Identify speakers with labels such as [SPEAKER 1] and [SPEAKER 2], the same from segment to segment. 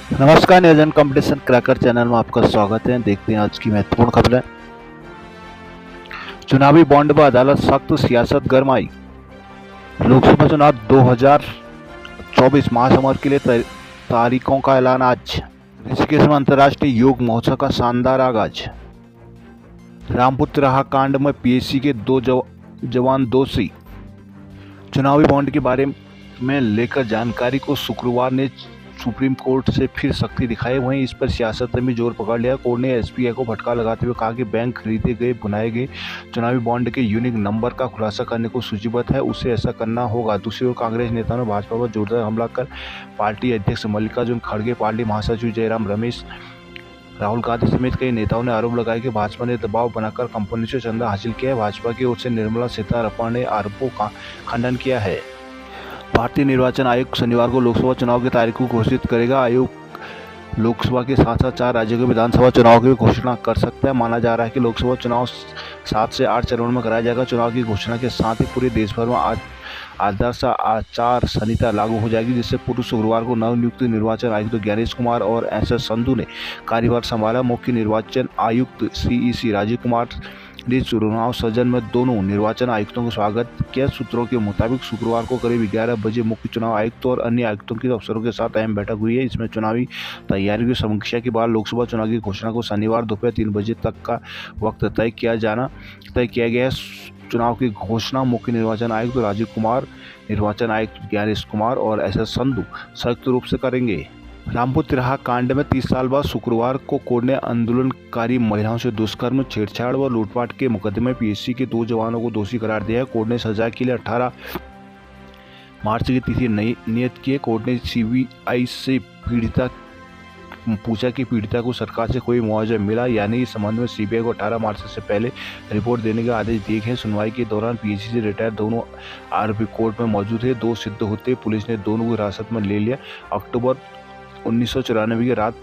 [SPEAKER 1] नमस्कार, नियोजन competition cracker channel में आपका स्वागत है। देखते हैं आज की महत्वपूर्ण खबरें। चुनावी बॉन्ड पर अदालत सख्त, सियासत गरमाई। लोकसभा चुनाव 2024 महासमर के लिए तारीखों का ऐलान आज। ऋषिकेश में अंतर्राष्ट्रीय योग महोत्सव का शानदार आगाज। रामपुर तिराहा कांड में पीएससी के दो जवान दोषी। चुनावी बॉन्ड के बारे में लेकर जानकारी को शुक्रवार ने सुप्रीम कोर्ट से फिर सख्ती दिखाई। वहीं इस पर सियासत ने भी जोर पकड़ लिया। कोर्ट ने एसबीआई को फटकार लगाते हुए कहा कि बैंक खरीदे गए बनाए गए चुनावी बॉन्ड के यूनिक नंबर का खुलासा करने को सूचीबद्ध है, उसे ऐसा करना होगा। दूसरी ओर कांग्रेस नेताओं ने भाजपा पर जोरदार हमला कर पार्टी अध्यक्ष मल्लिकार्जुन खड़गे, पार्टी महासचिव जयराम रमेश, राहुल गांधी समेत कई नेताओं ने आरोप लगाया कि भाजपा ने दबाव बनाकर कंपनी से चंदा हासिल किया है। भाजपा की ओर से निर्मला सीतारमण ने आरोपों का खंडन किया है। भारतीय निर्वाचन आयोग शनिवार को लोकसभा चुनाव की तारीख को घोषित करेगा। आयोग लोकसभा के साथ साथ 4 राज्यों के विधानसभा चुनाव की भी घोषणा कर सकता है। माना जा रहा है कि लोकसभा चुनाव 7 से 8 चरणों में कराया जाएगा। चुनाव की घोषणा के साथ ही पूरे देश भर में आज आदर्श आचार संहिता लागू हो जाएगी, जिससे पूर्व शुक्रवार को नवनियुक्त निर्वाचन आयुक्त ज्ञानेश कुमार और एसएस संधू ने कार्यभार संभाला। मुख्य निर्वाचन आयुक्त सीईसी राजीव कुमार ने चुनाव सदन में दोनों निर्वाचन आयुक्तों का स्वागत किया। सूत्रों के मुताबिक शुक्रवार को करीब 11 बजे मुख्य चुनाव आयुक्त और अन्य आयुक्तों के अफसरों के साथ अहम बैठक हुई है। इसमें चुनावी तैयारियों की समीक्षा के बाद लोकसभा चुनाव की घोषणा को शनिवार दोपहर 3 बजे तक का वक्त तय किया गया है। चुनाव की घोषणा मुख्य निर्वाचन आयुक्त राजीव कुमार, निर्वाचन आयुक्त ज्ञानेश कुमार और एसएस संधू संयुक्त रूप से करेंगे। रामपुर तिराहा कांड में 30 साल बाद शुक्रवार को कोर्ट ने आंदोलनकारी महिलाओं से दुष्कर्म, छेड़छाड़ व लूटपाट के मुकदमे में पीएससी के 2 जवानों को दोषी करार दिया है। कोर्ट ने सजा के लिए 18 मार्च की तिथि नियत की है। कोर्ट ने सीबीआई से पूछा कि पीड़िता को सरकार से कोई मुआवजा मिला या नहीं। इस संबंध में सीबीआई को 18 मार्च से पहले रिपोर्ट देने का आदेश दिए गए। सुनवाई के दौरान पीएससी से रिटायर दोनों आरोपी कोर्ट में मौजूद थे। 2 सिद्ध होते पुलिस ने दोनों को हिरासत में ले लिया। अक्टूबर 1994 की रात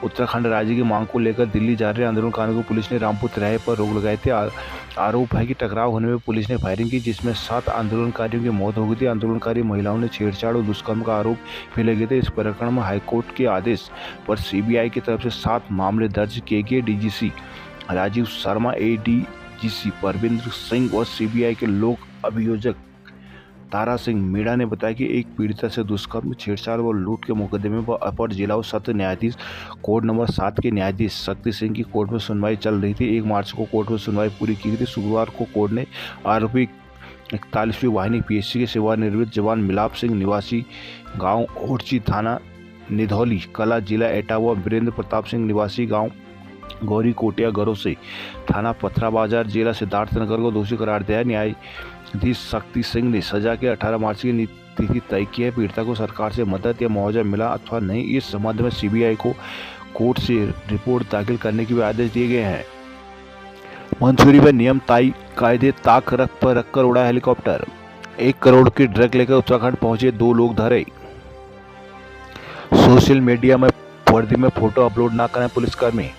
[SPEAKER 1] उत्तराखंड राज्य की मांग को लेकर दिल्ली जा रहे आंदोलनकारियों को पुलिस ने रामपुर तिराहे पर रोक लगाए थे। आरोप है कि टकराव होने में पुलिस ने फायरिंग की, जिसमें 7 आंदोलनकारियों की मौत हो गई थी। आंदोलनकारी महिलाओं ने छेड़छाड़ और दुष्कर्म का आरोप भी लगे थे। इस प्रकरण में हाईकोर्ट के आदेश पर सीबीआई की तरफ से 7 मामले दर्ज किए गए। डीजीसी राजीव शर्मा, एडीजीसी परविंदर सिंह और सीबीआई के लोक अभियोजक तारा सिंह मीणा ने बताया कि एक पीड़िता से दुष्कर्म, छेड़छाड़ व लूट के मुकदमे पर अपर जिला और सत्र न्यायाधीश कोर्ट नंबर 7 के न्यायाधीश शक्ति सिंह की कोर्ट में सुनवाई चल रही थी। 1 मार्च को कोर्ट में सुनवाई पूरी की गई थी। शुक्रवार को कोर्ट ने आरोपी 41वीं वाहिनी पीएससी के सेवानिवृत्त जवान मिलाप सिंह निवासी गाँव ओरची, थाना निधौली कला, जिला एटा व वीरेंद्र प्रताप सिंह निवासी गाँव गौरी कोटिया घरों से, थाना पथरा बाजार, जिला सिद्धार्थनगर को दोषी करार दिया है। न्यायाधीश शक्ति सिंह ने सजा के 18 मार्च की तिथि तय की है। पीड़िता को सरकार से मदद या मुआवजा मिला अथवा नहीं, इस संबंध में सीबीआई को कोर्ट से रिपोर्ट दाखिल करने के भी आदेश दिए गए हैं। मंसूरी में नियम कायदे ताक रखकर उड़ा हेलीकॉप्टर। 1 करोड़ की ड्रग लेकर उत्तराखंड पहुंचे 2 लोग धरे। सोशल मीडिया में वर्दी में फोटो अपलोड न करें पुलिसकर्मी।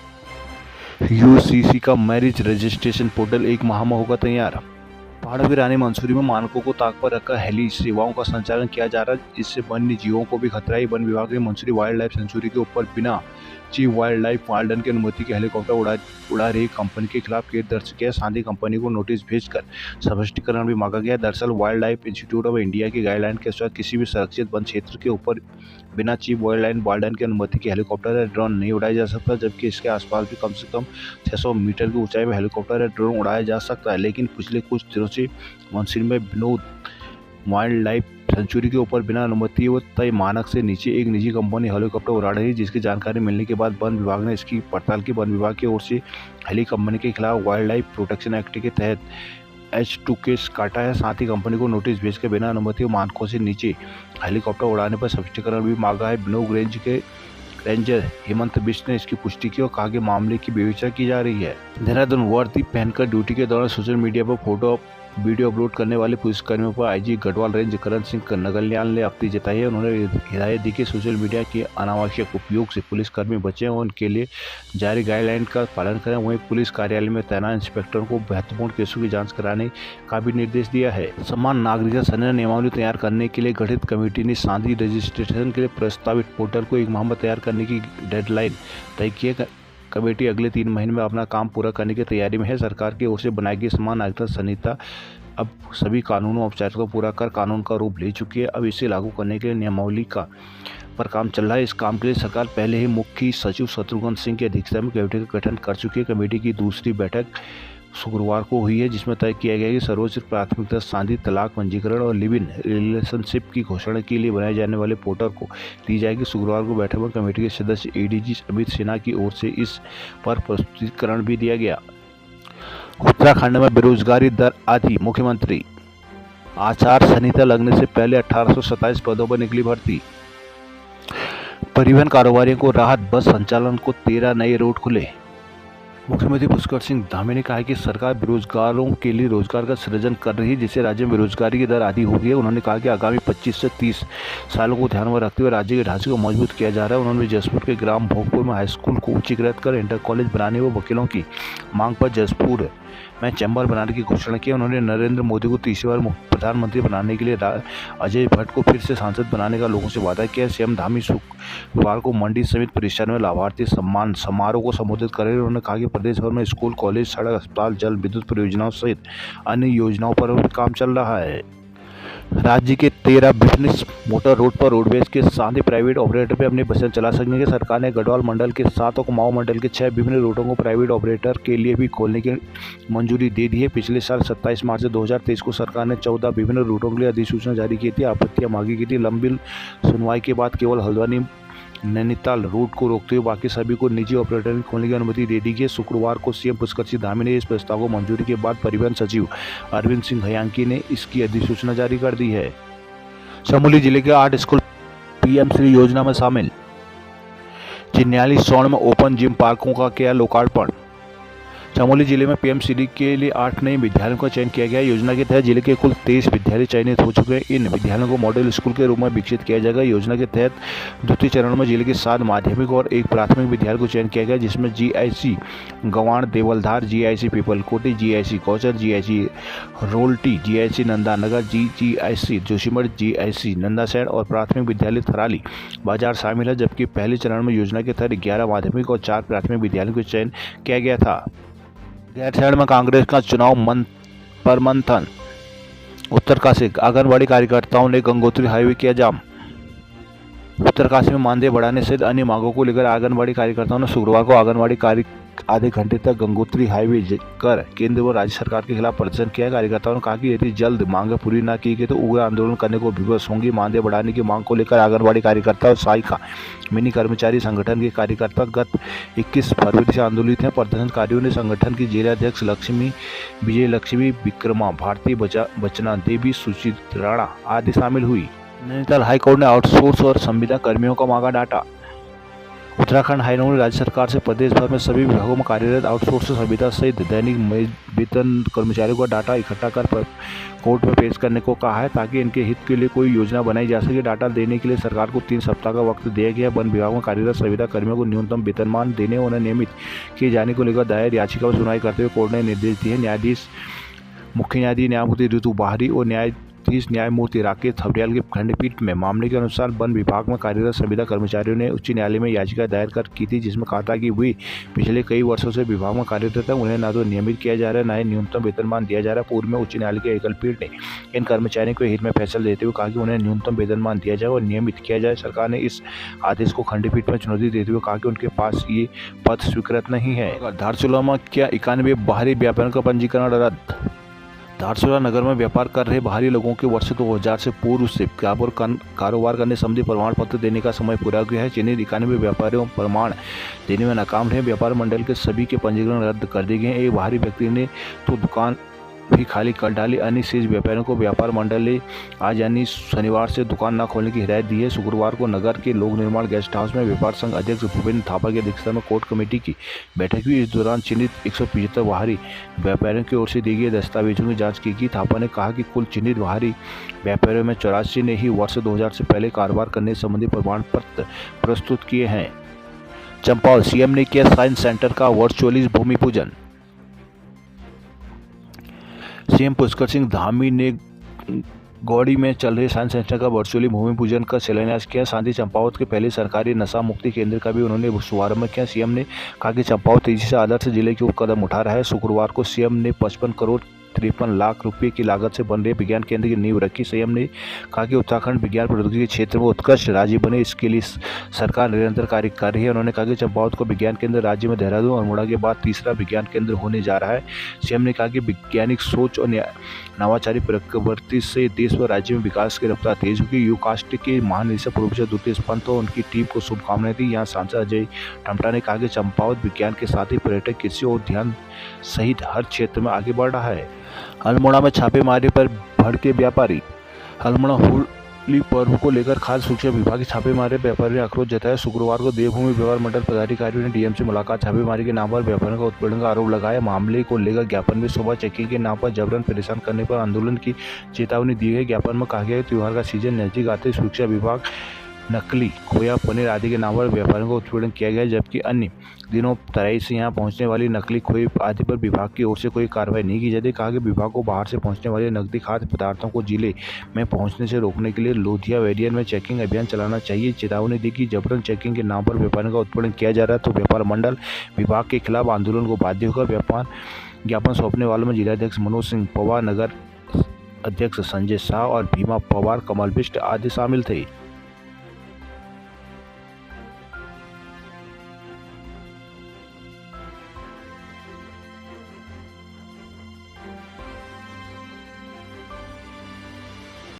[SPEAKER 1] यूसीसी का मैरिज रजिस्ट्रेशन पोर्टल 1 माह में होगा तैयार। पहाड़ों की रानी मंसूरी में मानकों को ताक पर रखकर हेली सेवाओं का संचालन किया जा रहा है, इससे वन्य जीवों को भी खतरा है। वन विभाग ने मंसूरी वाइल्ड लाइफ सेंचुरी के ऊपर बिना चीफ वाइल्ड लाइफ वार्डन की अनुमति के हेलीकॉप्टर उड़ा रही कंपनी के खिलाफ केस दर्ज किया। साथ ही कंपनी को नोटिस भेजकर स्पष्टीकरण भी मांगा गया। दरअसल wild life institute of India की गाइडलाइन के अनुसार किसी भी सुरक्षित वन क्षेत्र के ऊपर बिना चीफ वाइल्ड लाइफ वार्डन की अनुमति के हेलीकॉप्टर या ड्रोन नहीं उड़ाया जा सकता, जबकि इसके आसपास भी कम से कम 600 मीटर की ऊंचाई में हेलीकॉप्टर या ड्रोन उड़ाया जा सकता है। लेकिन पिछले कुछ दिनों से मंसूरी में विनोद वाइल्ड लाइफ सेंचुरी के ऊपर बिना अनुमति व तय मानक से नीचे एक निजी कंपनी हेलीकॉप्टर उड़ा रही है, जिसकी जानकारी मिलने के बाद वन विभाग ने इसकी पड़ताल की। वन विभाग की ओर से हेली कंपनी के खिलाफ वाइल्ड लाइफ प्रोटेक्शन एक्ट के तहत H2 केस काटा है। साथ ही कंपनी को नोटिस भेजकर बिना अनुमति व मानकों से नीचे हेलीकॉप्टर उड़ाने पर स्पष्टीकरण भी मांगा है। बिनोग रेंज के रेंजर हेमंत बिष्ट ने इसकी पुष्टि की और कहा कि मामले की विवेचना की जा रही है। देहरादून वर्दी पहनकर ड्यूटी के दौरान सोशल मीडिया पर फोटो वीडियो अपलोड करने वाले पुलिसकर्मियों पर आईजी गढ़वाल रेंज करण सिंह नगलयाल ने आपत्ति जताई है। उन्होंने हिदायत दी कि सोशल मीडिया के अनावश्यक उपयोग से पुलिसकर्मी बचें और उनके लिए जारी गाइडलाइन का पालन करें। वहीं पुलिस कार्यालय में तैनात इंस्पेक्टरों को महत्वपूर्ण केसों की जाँच कराने का भी निर्देश दिया है। समान नागरिकता संरक्षण नियमावली तैयार करने के लिए गठित कमेटी ने शादी रजिस्ट्रेशन के लिए प्रस्तावित पोर्टल को 1 माह में तैयार करने की डेडलाइन तय की है। कमेटी अगले 3 महीने में अपना काम पूरा करने की तैयारी में है। सरकार की ओर से बनाई गई समान नागरिकता संहिता अब सभी कानूनों औपचारिकता को पूरा कर कानून का रूप ले चुकी है। अब इसे लागू करने के लिए नियमावली पर काम चल रहा है। इस काम के लिए सरकार पहले ही मुख्य सचिव शत्रुघ्न सिंह की अध्यक्षता में कमेटी का गठन कर चुकी है। कमेटी की दूसरी बैठक शुक्रवार को हुई है, जिसमें तय किया गया कि सर्वोच्च प्राथमिकता शादी, तलाक, पंजीकरण और लिव इन रिलेशनशिप की घोषणा के लिए बनाए जाने वाले पोर्टल को दी जाएगी। शुक्रवार को बैठक में कमेटी के सदस्य एडीजी अमित सिन्हा की ओर से इस पर प्रस्तुतिकरण भी दिया गया। उत्तराखंड में बेरोजगारी दर आधी, मुख्यमंत्री। आचार संहिता लगने से पहले 1827 पदों पर निकली भर्ती। परिवहन कारोबारियों को राहत, बस संचालन को 13 नए रूट खुले। मुख्यमंत्री पुष्कर सिंह धामी ने कहा है कि सरकार बेरोजगारों के लिए रोजगार का सृजन कर रही है, जिससे राज्य में बेरोजगारी की दर आधी हो गई है। उन्होंने कहा कि आगामी 25 से 30 सालों को ध्यान में रखते हुए राज्य के ढांचे को मजबूत किया जा रहा है। उन्होंने जसपुर के ग्राम भोगपुर में हाईस्कूल को उच्चीकृत कर इंटर कॉलेज बनाने व वकीलों की मांग पर जसपुर में चैम्बर बनाने की घोषणा की। उन्होंने नरेंद्र मोदी को तीसरी बार प्रधानमंत्री बनाने के लिए अजय भट्ट को फिर से सांसद बनाने का लोगों से वादा किया। सीएम धामी शुक्रवार को मंडी समिति परिसर में लाभार्थी सम्मान समारोह को संबोधित कर रहे हैं। उन्होंने कहा कि प्रदेश भर में स्कूल, कॉलेज, सड़क, अस्पताल, जल विद्युत परियोजनाओं सहित अन्य योजनाओं पर भी काम चल रहा है। राज्य के 13 बिजनेस मोटर रोड पर रोडवेज के साथ ही प्राइवेट ऑपरेटर भी अपनी बसें चला सकेंगे। सरकार ने गढ़वाल मंडल के 7 और कुमाऊं मंडल के 6 विभिन्न रूटों को प्राइवेट ऑपरेटर के लिए भी खोलने की मंजूरी दे दी है। पिछले साल 27 मार्च 2023 को सरकार ने 14 विभिन्न रूटों के लिए अधिसूचना जारी की थी। आपत्तियां मांगी गई थी। लंबी सुनवाई के बाद केवल हल्द्वानी नैनीताल रूट को रोकते हुए बाकी सभी को निजी ऑपरेटर खोलने की अनुमति दे दी गई। शुक्रवार को सीएम पुष्कर सिंह धामी ने इस प्रस्ताव को मंजूरी के बाद परिवहन सचिव अरविंद सिंह हयांकी ने इसकी अधिसूचना जारी कर दी है। चमोली जिले के 8 स्कूल पीएम श्री योजना में शामिल। चिन्याली सौण में ओपन जिम पार्कों का किया लोकार्पण। चमोली जिले में पीएम श्री के लिए 8 नए विद्यालयों का चयन किया गया है। योजना के तहत जिले के कुल 23 विद्यालय चयनित हो चुके हैं। इन विद्यालयों को मॉडल स्कूल के रूप में विकसित किया जाएगा। योजना के तहत द्वितीय चरण में जिले के 7 माध्यमिक और 1 प्राथमिक विद्यालय को चयन किया गया, जिसमें GIC Gawan Devaldhar, GIC Pipalkoti, GIC Gauchar, GIC Rolti, GIC Nandanagar, GIC Joshimath, GIC Nandasain और प्राथमिक विद्यालय थराली बाजार शामिल है। जबकि पहले चरण में योजना के तहत 11 माध्यमिक और 4 प्राथमिक विद्यालयों का चयन किया गया था। गैरसैंण में कांग्रेस का चुनाव पर मंथन। उत्तरकाशी आंगनबाड़ी कार्यकर्ताओं ने गंगोत्री हाईवे किया जाम। उत्तरकाशी में मानदेय बढ़ाने सहित अन्य मांगों को लेकर आंगनबाड़ी कार्यकर्ताओं ने शुक्रवार को आंगनबाड़ी कार्य आधे घंटे तक गंगोत्री हाईवे कर केंद्र व राज्य सरकार के खिलाफ प्रदर्शन किया। कार्यकर्ताओं ने कहा कि यदि जल्द मांगें पूरी न की गई तो उग्र आंदोलन करने को विवश होंगी। मानदेय बढ़ाने की मांग को लेकर आंगनबाड़ी कार्यकर्ता और सहायिका मिनी कर्मचारी संगठन के कार्यकर्ता गत 21 फरवरी से आंदोलित हैं। प्रदर्शनकारियों ने संगठन की जिलाध्यक्ष विजय लक्ष्मी विक्रमा, भारती बचना देवी, सुचित राणा आदि शामिल हुई। नैनीताल हाईकोर्ट ने आउटसोर्स और संविदा कर्मियों का मांगा डाटा। उत्तराखंड हाईकोर्ट ने राज्य सरकार से प्रदेश भर में सभी विभागों में कार्यरत आउटसोर्स संविदा सहित दैनिक वेतन कर्मचारियों का डाटा इकट्ठा कर कोर्ट में पेश करने को कहा है, ताकि इनके हित के लिए कोई योजना बनाई जा सके। डाटा देने के लिए सरकार को 3 सप्ताह का वक्त दिया गया। वन विभाग में कार्यरत संविदा कर्मियों को न्यूनतम वेतनमान देने और उन्हें नियमित किए जाने को लेकर दायर याचिका पर सुनवाई करते हुए कोर्ट ने निर्देश दिए। मुख्य न्यायाधीश न्यायमूर्ति ऋतु बाहरी और न्यायमूर्ति राकेश थपलियाल की खंडपीठ में मामले के अनुसार वन विभाग में कार्यरत संविदा कर्मचारियों ने उच्च न्यायालय में याचिका दायर कर की थी, जिसमें कहा था कि वे पिछले कई वर्षों से विभाग में कार्यरत हैं। उन्हें न तो नियमित किया जा रहा है, न ही न्यूनतम वेतनमान दिया जा रहा है। पूर्व में उच्च न्यायालय के एकल पीठ ने इन कर्मचारियों के हित में फैसला देते हुए कहा कि उन्हें न्यूनतम वेतनमान दिया जाए और नियमित किया जाए। सरकार ने इस आदेश को खंडपीठ में चुनौती देते हुए कहा कि उनके पास ये पद स्वीकृत नहीं है। धारचूला में क्या 91 बाहरी व्यापारियों का पंजीकरण रद्द। धारचूला नगर में व्यापार कर रहे बाहरी लोगों के वर्ष 2000 से पूर्व से कारोबार करने संबंधी प्रमाण पत्र देने का समय पूरा गया है। चिन्हित 91 व्यापारियों प्रमाण देने में नाकाम रहे। व्यापार मंडल के सभी के पंजीकरण रद्द कर दिए गए हैं। एक बाहरी व्यक्ति ने तो दुकान भी खाली कर डाली। अन्य शेष व्यापारियों को व्यापार मंडल ने आज यानी शनिवार से दुकान न खोलने की हिदायत दी है। शुक्रवार को नगर के लोक निर्माण गेस्ट हाउस में व्यापार संघ अध्यक्ष भूपेंद्र थापा की अध्यक्षता में कोर कमेटी की बैठक हुई। इस दौरान चिन्हित 175 बाहरी व्यापारियों की ओर से दिए गए दस्तावेजों की जाँच की गई। थापा ने कहा कि कुल चिन्हित बाहरी व्यापारियों में 84 ने ही वर्ष 2000 से पहले कारोबार करने संबंधी प्रमाण पत्र प्रस्तुत किए हैं। चंपावत सीएम ने किया साइंस सेंटर का वर्चुअली भूमि पूजन। सीएम पुष्कर सिंह धामी ने गौड़ी में चल रहे साइंस सेंटर का वर्चुअली भूमि पूजन का शिलान्यास किया। साथ ही चंपावत के पहले सरकारी नशा मुक्ति केंद्र का भी उन्होंने शुभारंभ किया। सीएम ने कहा कि चंपावत तेजी से आदर्श जिले की ओर कदम उठा रहा है। शुक्रवार को सीएम ने 55 करोड़ 53 लाख रुपए की लागत से बन रहे विज्ञान केंद्र की नींव रखी। सीएम ने कहा कि उत्तराखंड विज्ञान प्रौद्योगिकी के क्षेत्र में उत्कृष्ट राज्य बने, इसके लिए सरकार निरंतर कार्य कर रही है। उन्होंने कहा कि चंपावत को विज्ञान केंद्र राज्य में देहरादून और अल्मोड़ा के बाद तीसरा विज्ञान केंद्र होने जा रहा है। सीएम ने कहा कि वैज्ञानिक सोच और नवाचारी प्रवृत्ति से देश व राज्य में विकास की रफ्तार तेज होगी। यूकास्ट के महानिदेशक प्रोफेसर द्वितीय पंत और उनकी टीम को शुभकामनाएं दी। यहाँ सांसद अजय टमटा ने कहा कि चंपावत विज्ञान के साथ ही पर्यटक, कृषि और ध्यान सहित हर क्षेत्र में आगे बढ़ रहा है। अल्मोड़ा में छापेमारी पर भड़के व्यापारी। अल्मोड़ा होली पर्व को लेकर खाद्य सुरक्षा विभाग की छापेमारी व्यापारियों ने आक्रोश जताया। शुक्रवार को देवभूमि व्यवहार मंडल पदाधिकारियों ने डीएम से मुलाकात, छापेमारी के नाम पर व्यापारियों का उत्पीड़न का आरोप लगाया। मामले को लेकर ज्ञापन में सुबह चेकिंग के नाम पर जबरन परेशान करने पर आंदोलन की चेतावनी दी गई। ज्ञापन में कहा गया कि त्योहार का सीजन नजदीक आते सुरक्षा विभाग नकली खोया, पनीर आदि के नाम पर व्यापारियों का उत्पीड़न किया गया, जबकि अन्य दिनों तराई से यहां पहुंचने वाली नकली खोए आदि पर विभाग की ओर से कोई कार्रवाई नहीं की जाती। कहा कि विभाग को बाहर से पहुंचने वाले नकदी खाद्य पदार्थों को जिले में पहुंचने से रोकने के लिए लोधिया वेरिएंट में चेकिंग अभियान चलाना चाहिए। चेतावनी दी कि जबरन चेकिंग के नाम पर व्यापारियों का उत्पीड़न किया जा रहा है तो व्यापार मंडल विभाग के खिलाफ आंदोलन को बाध्य होकर व्यापार ज्ञापन सौंपने वालों में जिलाध्यक्ष मनोज सिंह पवार, नगर अध्यक्ष संजय शाह और भीमा पवार, कमल बिष्ट आदि शामिल थे।